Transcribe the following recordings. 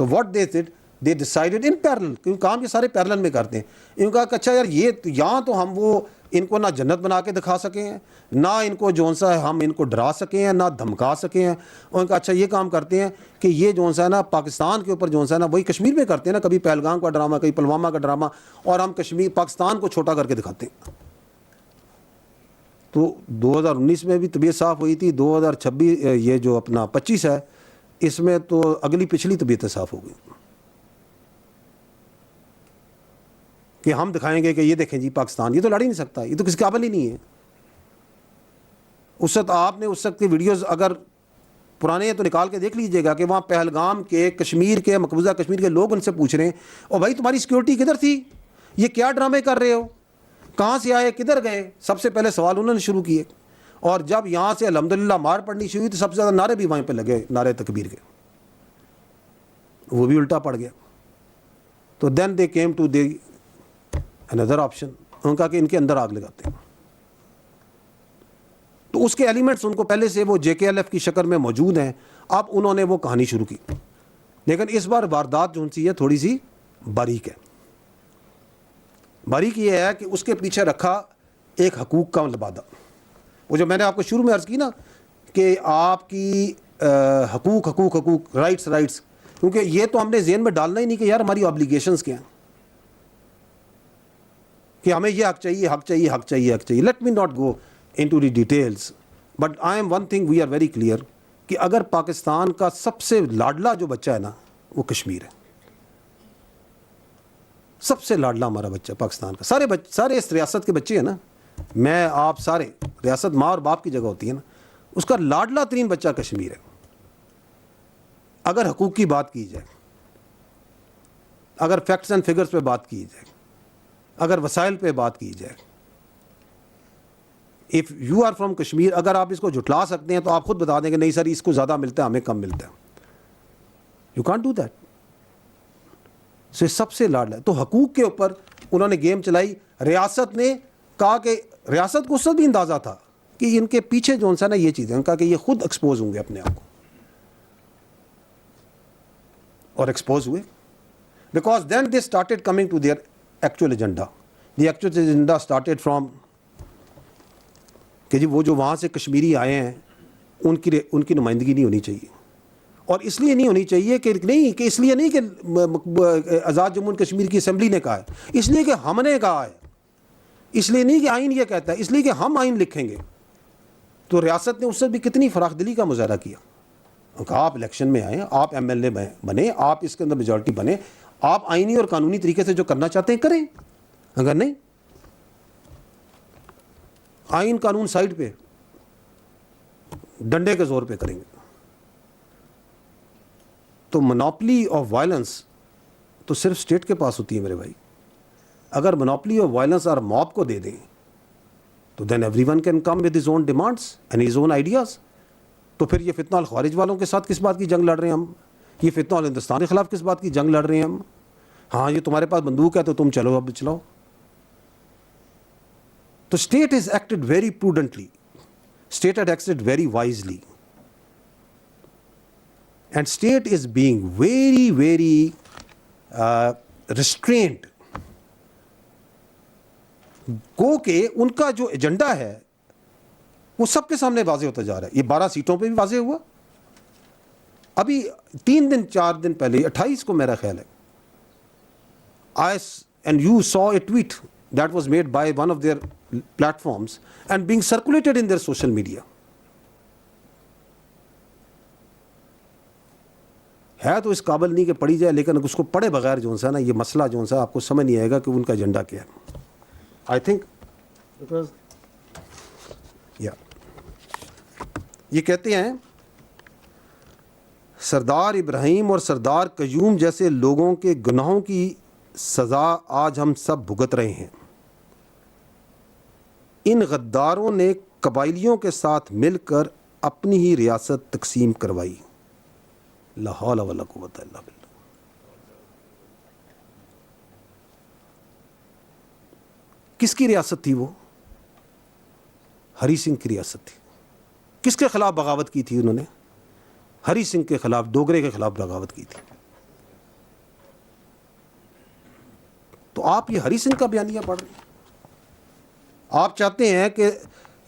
So what they did they decided in parallel, کیونکہ کام یہ سارے پیرلل میں کرتے ہیں. انہوں نے کہا کہ اچھا یار یہ یہاں تو ہم وہ ان کو نہ جنت بنا کے دکھا سکے ہیں, نہ ان کو جون سا ہے ہم ان کو ڈرا سکے ہیں, نہ دھمکا سکے ہیں. اور ان کا اچھا یہ کام کرتے ہیں کہ یہ جون سا ہے نا پاکستان کے اوپر جون سا ہے نا وہی کشمیر میں کرتے ہیں نا, کبھی پہلگام کا ڈرامہ, کبھی پلوامہ کا ڈرامہ, اور ہم کشمیر پاکستان کو چھوٹا کر کے دکھاتے ہیں. تو 2019 میں بھی طبیعت صاف ہوئی تھی, 2026 یہ جو اپنا 25 ہے اس میں تو اگلی پچھلی طبیعتیں صاف ہو گئی کہ ہم دکھائیں گے کہ یہ دیکھیں جی پاکستان یہ تو لڑ ہی نہیں سکتا, یہ تو کسی قابل ہی نہیں ہے. اس وقت آپ نے اس وقت کی ویڈیوز اگر پرانے ہیں تو نکال کے دیکھ لیجئے گا کہ وہاں پہلگام کے کشمیر کے مقبوضہ کشمیر کے لوگ ان سے پوچھ رہے ہیں اور بھائی تمہاری سیکورٹی کدھر تھی, یہ کیا ڈرامے کر رہے ہو, کہاں سے آئے, کدھر گئے. سب سے پہلے سوال انہوں نے شروع کیے, اور جب یہاں سے الحمدللہ مار پڑنی شروع ہوئی تو سب سے زیادہ نعرے بھی وہیں پہ لگے, نعرے تکبیر کے, وہ بھی الٹا پڑ گیا. تو then they came to the under option, انہوں نے کہا کہ ان کے اندر آگ لگاتے ہیں. تو اس کے ایلیمنٹس ان کو پہلے سے وہ جے کے ایل ایف کی شکل میں موجود ہیں. اب انہوں نے وہ کہانی شروع کی, لیکن اس بار واردات جو سی ہے تھوڑی سی باریک ہے. باریک یہ ہے کہ اس کے پیچھے رکھا ایک حقوق کا لبادہ, وہ جو میں نے آپ کو شروع میں عرض کی نا کہ آپ کی حقوق حقوق حقوق رائٹس رائٹس, کیونکہ یہ تو ہم نے ذہن میں ڈالنا ہی نہیں کہ یار ہماری آبلیگیشنز کیا ہیں, کہ ہمیں یہ حق چاہیے حق چاہیے حق چاہیے حق چاہیے. Let me not go into the details, but I am one thing we are very clear کہ اگر پاکستان کا سب سے لاڈلا جو بچہ ہے نا وہ کشمیر ہے. سب سے لاڈلا ہمارا بچہ پاکستان کا, سارے اس ریاست کے بچے ہیں نا, میں آپ سارے, ریاست ماں اور باپ کی جگہ ہوتی ہے نا, اس کا لاڈلا ترین بچہ کشمیر ہے. اگر حقوق کی بات کی جائے, اگر فیکٹس اینڈ فگرز پہ بات کی جائے, اگر وسائل پہ بات کی جائے, if you are from Kashmir, اگر آپ اس کو جھٹلا سکتے ہیں تو آپ خود بتا دیں کہ نہیں سر اس کو زیادہ ملتا ہے ہمیں کم ملتا ہے. You can't do that. So سب سے لاڈلا ہے. تو حقوق کے اوپر انہوں نے گیم چلائی. ریاست نے کہا کہ ریاست کو اس سے بھی اندازہ تھا کہ ان کے پیچھے جو سا نا یہ چیزیں, ان کا کہ یہ خود ایکسپوز ہوں گے اپنے آپ کو, اور ایکسپوز ہوئے. Because then they started coming to their actual agenda. The actual agenda started from کہ جی وہ جو وہاں سے کشمیری آئے ہیں ان کی نمائندگی نہیں ہونی چاہیے. اور اس لیے نہیں ہونی چاہیے کہ نہیں کہ اس لیے نہیں کہ آزاد جموں کشمیر کی اسمبلی نے کہا ہے, اس لیے کہ ہم نے کہا ہے, اس لیے نہیں کہ آئین یہ کہتا ہے, اس لیے کہ ہم آئین لکھیں گے. تو ریاست نے اس سے بھی کتنی فراخ دلی کا مظاہرہ کیا. کہا آپ الیکشن میں آئیں, آپ ایم ایل اے بنے, آپ اس کے اندر میجورٹی بنے, آپ آئینی اور قانونی طریقے سے جو کرنا چاہتے ہیں کریں, اگر نہیں آئین قانون سائڈ پہ ڈنڈے کے زور پہ کریں گے. تو منوپلی آف وائلنس تو صرف اسٹیٹ کے پاس ہوتی ہے میرے بھائی. اگر منوپلی آف وائلنس اور موب کو دے دیں تو then everyone can come with his own demands and his own ideas. تو پھر یہ فتنہ الخوارج والوں کے ساتھ کس بات کی جنگ لڑ رہے ہیں ہم, یہ فتنہ الہندوستان کے خلاف کس بات کی جنگ لڑ رہے ہیں ہم. ہاں یہ تمہارے پاس بندوق ہے تو تم چلو اب چلاؤ. تو state has acted very prudently, state head acted very wisely, and state is being very very restrained. گو کہ ان کا جو ایجنڈا ہے وہ سب کے سامنے واضح ہوتا جا رہا ہے. یہ 12 سیٹوں پہ بھی واضح ہوا. ابھی 3 دن 4 دن پہلے 28 کو میرا خیال ہے and you saw a tweet that was made by one of their platforms and being circulated in their social media. ہے تو اس قابل نہیں کہ پڑھی جائے, لیکن اس کو پڑھے بغیر جو سا نا یہ مسئلہ جو سا آپ کو سمجھ نہیں آئے گا کہ ان کا ایجنڈا کیا ہے. آئی تھنک یہ کہتے ہیں سردار ابراہیم اور سردار قیوم جیسے لوگوں کے گناہوں کی سزا آج ہم سب بھگت رہے ہیں. ان غداروں نے قبائلیوں کے ساتھ مل کر اپنی ہی ریاست تقسیم کروائی. لا حول ولا قوت الا باللہ. کس کی ریاست تھی وہ؟ ہری سنگھ کی ریاست تھی. کس کے خلاف بغاوت کی تھی انہوں نے؟ ہری سنگھ کے خلاف, ڈوگرے کے خلاف بغاوت کی تھی. تو آپ یہ ہری سنگھ کا بیانیہ پڑھ رہے ہیں. آپ چاہتے ہیں کہ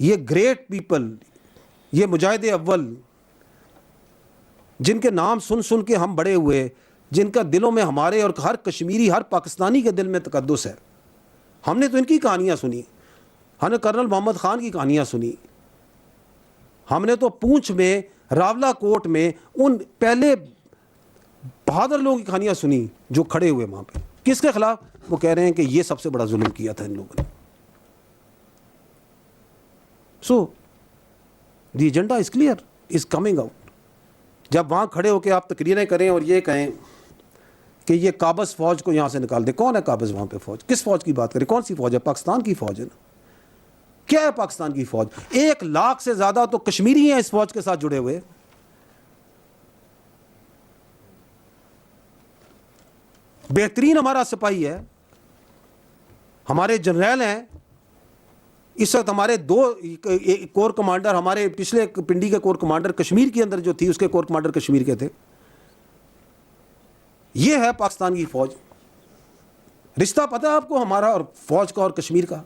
یہ گریٹ پیپل، یہ مجاہد اول جن کے نام سن سن کے ہم بڑے ہوئے، جن کا دلوں میں ہمارے اور ہر کشمیری ہر پاکستانی کے دل میں تقدس ہے، ہم نے تو ان کی کہانیاں سنی، ہم نے کرنل محمد خان کی کہانیاں سنی، ہم نے تو پونچھ میں راولہ کوٹ میں ان پہلے بہادر لوگوں کی کہانیاں سنی جو کھڑے ہوئے وہاں پہ. کس کے خلاف؟ وہ کہہ رہے ہیں کہ یہ سب سے بڑا ظلم کیا تھا ان لوگوں نے. So the agenda is clear, is coming out. جب وہاں کھڑے ہو کے آپ تقریریں کریں اور یہ کہیں کہ یہ قابض فوج کو یہاں سے نکال دے، کون ہے قابض وہاں پہ فوج؟ کس فوج کی بات کریں؟ کون سی فوج ہے؟ پاکستان کی فوج ہے نا. کیا ہے پاکستان کی فوج؟ 1 لاکھ سے زیادہ تو کشمیری ہیں اس فوج کے ساتھ جڑے ہوئے. بہترین ہمارا سپاہی ہے، ہمارے جنرل ہیں. اس وقت ہمارے 2 کور کمانڈر، ہمارے پچھلے پنڈی کے کور کمانڈر کشمیر کے اندر جو تھی اس کے کور کمانڈر کشمیر کے تھے. یہ ہے پاکستان کی فوج. رشتہ پتہ ہے آپ کو ہمارا اور فوج کا اور کشمیر کا؟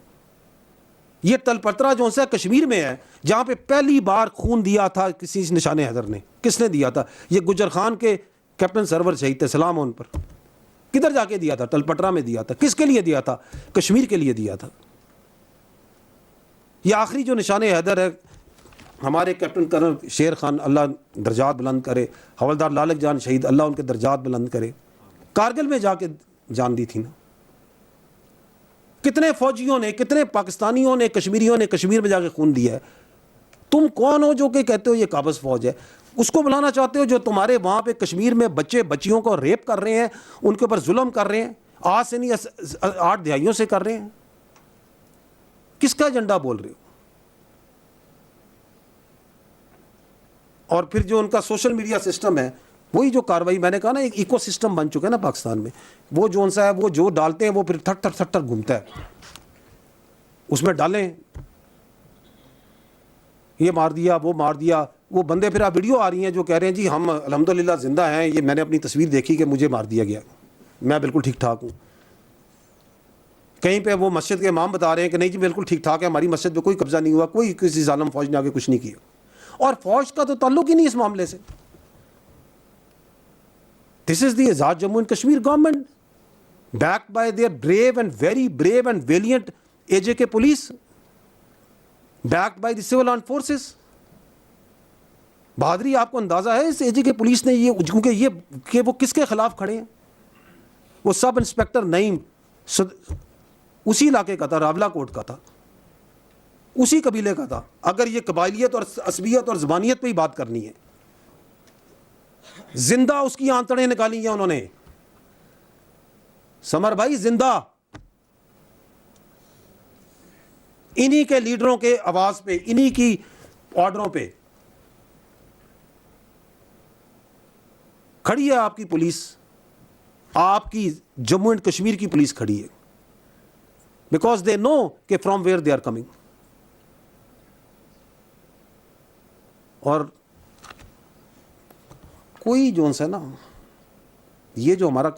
یہ تل پترا جو ہے کشمیر میں ہے، جہاں پہ پہلی بار خون دیا تھا کسی نشان حیدر نے. کس نے دیا تھا؟ یہ گجر خان کے کیپٹن سرور شہید تھے، سلام ان پر. کدھر جا کے دیا تھا؟ تل پٹرا میں دیا تھا. کس کے لیے دیا تھا؟ کشمیر کے لیے دیا تھا. یہ آخری جو نشان حیدر ہے ہمارے کیپٹن کرنل شیر خان، اللہ درجات بلند کرے، حوالدار لالک جان شہید، اللہ ان کے درجات بلند کرے، کارگل میں جا کے جان دی تھی نا. کتنے فوجیوں نے، کتنے پاکستانیوں نے، کشمیریوں نے کشمیر میں جا کے خون دیا ہے. تم کون ہو جو کہ کہتے ہو یہ قابض فوج ہے؟ اس کو بلانا چاہتے ہو جو تمہارے وہاں پہ کشمیر میں بچے بچیوں کو ریپ کر رہے ہیں، ان کے اوپر ظلم کر رہے ہیں، آج سے نہیں 8 دہائیوں سے کر رہے ہیں. کس کا ایجنڈا بول رہے ہو؟ اور پھر جو ان کا سوشل میڈیا سسٹم ہے، وہی جو کاروائی میں نے کہا نا، ایک ایکو سسٹم بن چکا ہے نا پاکستان میں. وہ جو ان سا ہے وہ جو ڈالتے ہیں وہ پھر تھٹر تھٹر گھومتا ہے. اس میں ڈالیں یہ مار دیا، وہ مار دیا. وہ بندے پھر آپ ویڈیو آ رہی ہیں جو کہہ رہے ہیں جی ہم الحمدللہ زندہ ہیں، یہ میں نے اپنی تصویر دیکھی کہ مجھے مار دیا گیا، میں بالکل ٹھیک ٹھاک ہوں. کہیں پہ وہ مسجد کے امام بتا رہے ہیں کہ نہیں جی بالکل ٹھیک ٹھاک ہے، ہماری مسجد پہ کوئی قبضہ نہیں ہوا، کوئی کسی ظالم فوج نے آگے کچھ نہیں کیا. اور فوج کا تو تعلق ہی نہیں اس معاملے سے. This is the Azad Jammu and Kashmir government backed by their brave and very brave and valiant AJK police, backed by the civil armed forces. بہادری آپ کو اندازہ ہے اس AJK پولیس نے یہ، کیونکہ یہ کہ وہ کس کے خلاف کھڑے ہیں؟ وہ سب انسپیکٹر نعیم اسی علاقے کا تھا، راولہ کوٹ کا تھا، اسی قبیلے کا تھا. اگر یہ قبائلیت اور عصبیت اور زبانیت پہ ہی بات کرنی ہے، زندہ اس کی آنتڑیں نکالی ہیں انہوں نے. سمر بھائی زندہ انہی کے لیڈروں کے آواز پہ، انہی کی آرڈروں پہ کھڑی ہے آپ کی پولیس، آپ کی جموں اینڈ کشمیر کی پولیس کھڑی ہے. بیکاز دے نو کہ from where they are coming. اور کوئی جو ہے نا، یہ جو ہمارا